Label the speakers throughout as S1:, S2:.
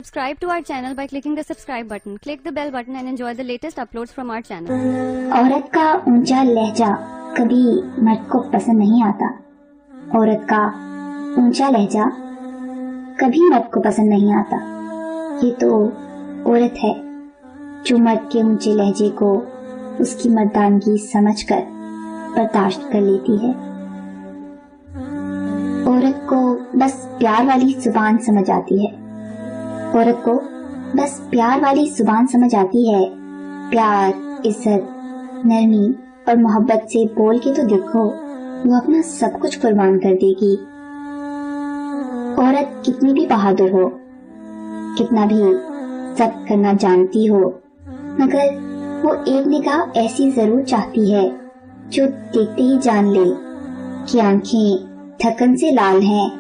S1: Subscribe to our channel by clicking the subscribe button. Click the bell button and enjoy the latest uploads from our channel.
S2: औरत का ऊंचा लहजा कभी मर्द को पसंद नहीं आता। औरत का ऊंचा लहजा कभी मर्द को पसंद नहीं आता। ये तो औरत है जो मर्द के ऊंचे लहजे को उसकी मर्दानगी समझकर बर्दाश्त कर लेती है। औरत को बस प्यार वाली जुबान समझ आती है। औरत को बस प्यार वाली जुबान समझ आती है। प्यार, इज्जत, नरमी और मोहब्बत से बोल के तो देखो, वो अपना सब कुछ कुर्बान कर देगी। औरत कितनी भी बहादुर हो, कितना भी जब्त करना जानती हो, मगर वो एक निगाह ऐसी जरूर चाहती है जो देखते ही जान ले कि आंखें थकन से लाल हैं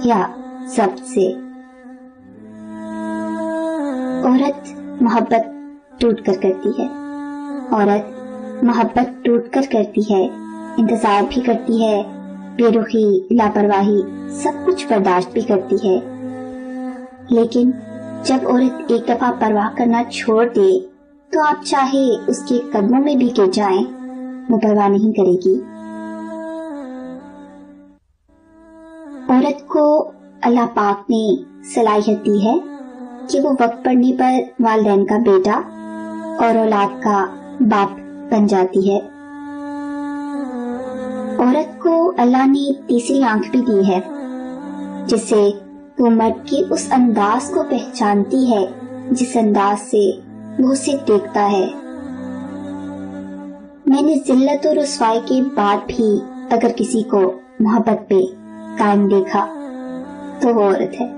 S2: या जब्त से। औरत मोहब्बत टूट कर करती है। औरत मोहब्बत टूट कर करती है, इंतजार भी करती है, बेरुखी, लापरवाही सब कुछ बर्दाश्त भी करती है। लेकिन जब औरत एक दफा परवाह करना छोड़ दे तो आप चाहे उसके कदमों में भी गिर जाएं, वो परवाह नहीं करेगी। औरत को अल्लाह पाक ने सलाहियत दी है कि वो वक्त पड़ने पर वालिदैन का बेटा और औलाद का बाप बन जाती है। औरत को अल्लाह ने तीसरी आंख भी दी है, जिससे वो मर्द के उस अंदाज को पहचानती है जिस अंदाज से वो उसे देखता है। मैंने जिल्लत और रुसवाई के बाद भी अगर किसी को मोहब्बत पे कायम देखा तो वो औरत है।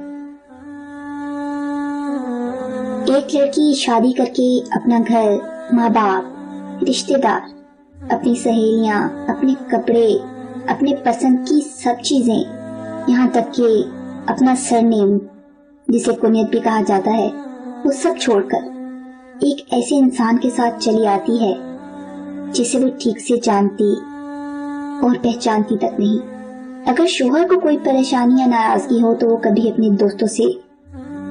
S2: एक लड़की शादी करके अपना घर, माँ बाप, रिश्तेदार, अपनी सहेलियां, अपने कपड़े, अपने पसंद की सब चीजें, यहाँ तक कि अपना सरनेम जिसे कुनियत भी कहा जाता है, वो सब छोड़कर एक ऐसे इंसान के साथ चली आती है जिसे वो ठीक से जानती और पहचानती तक नहीं। अगर शोहर को कोई परेशानी या नाराजगी हो तो वो कभी अपने दोस्तों से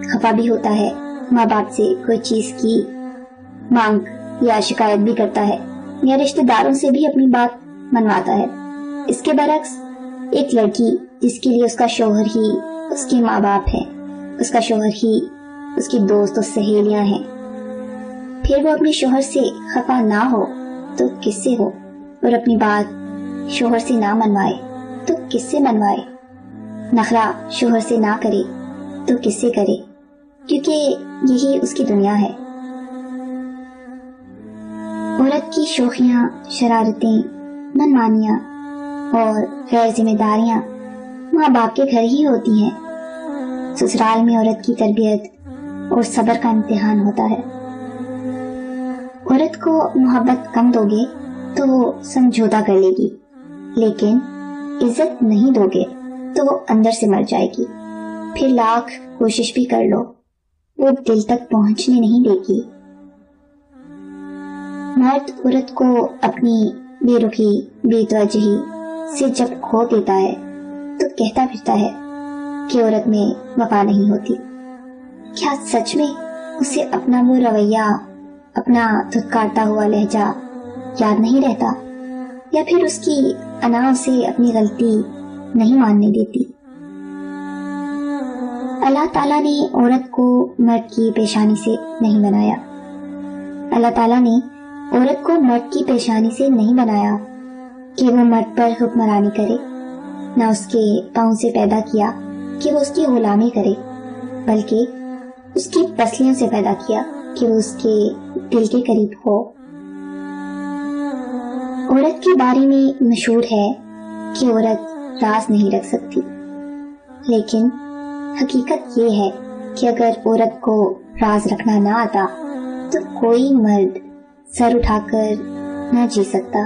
S2: खफा भी होता है, माँ बाप से कोई चीज की मांग या शिकायत भी करता है, या रिश्तेदारों से भी अपनी बात मनवाता है। इसके बरक्स एक लड़की जिसके लिए उसका शोहर ही उसके माँ बाप है, उसका शोहर ही उसकी दोस्त और सहेलियां हैं, फिर वो अपने शोहर से खफा ना हो तो किससे हो, और अपनी बात शोहर से ना मनवाए तो किससे मनवाए, नखरा शोहर से ना करे तो किससे करे, क्योंकि यही उसकी दुनिया है। औरत की शौकियां, शरारतें, मनमानियां और गैर जिम्मेदारियां माँ बाप के घर ही होती हैं। ससुराल में औरत की तरबियत और सब्र का इम्तिहान होता है। औरत को मोहब्बत कम दोगे तो वो समझौता कर लेगी, लेकिन इज्जत नहीं दोगे तो वो अंदर से मर जाएगी। फिर लाख कोशिश भी कर लो, वो दिल तक पहुंचने नहीं देगी। मर्द औरत को अपनी बेरुखी, बेतवजही से जब खो देता है तो कहता फिरता है कि औरत में वफा नहीं होती। क्या सच में उसे अपना वो रवैया, अपना धुतकारता हुआ लहजा याद नहीं रहता, या फिर उसकी अना उसे अपनी गलती नहीं मानने देती? अल्लाह ताला ने औरत को मर्द की पेशानी से नहीं बनाया। अल्लाह ताला ने औरत को मर्द की पेशानी से नहीं बनाया कि वो मर्द पर हुक्मरानी करे, न उसके पाँव से पैदा किया कि वो उसकी गुलामी करे, बल्कि उसकी पसलियों से पैदा किया कि वो उसके दिल के करीब हो। औरत के बारे में मशहूर है कि औरत राज नहीं रख सकती, लेकिन हकीकत ये है कि अगर औरत को राज रखना ना आता तो कोई मर्द सर उठाकर ना जी सकता।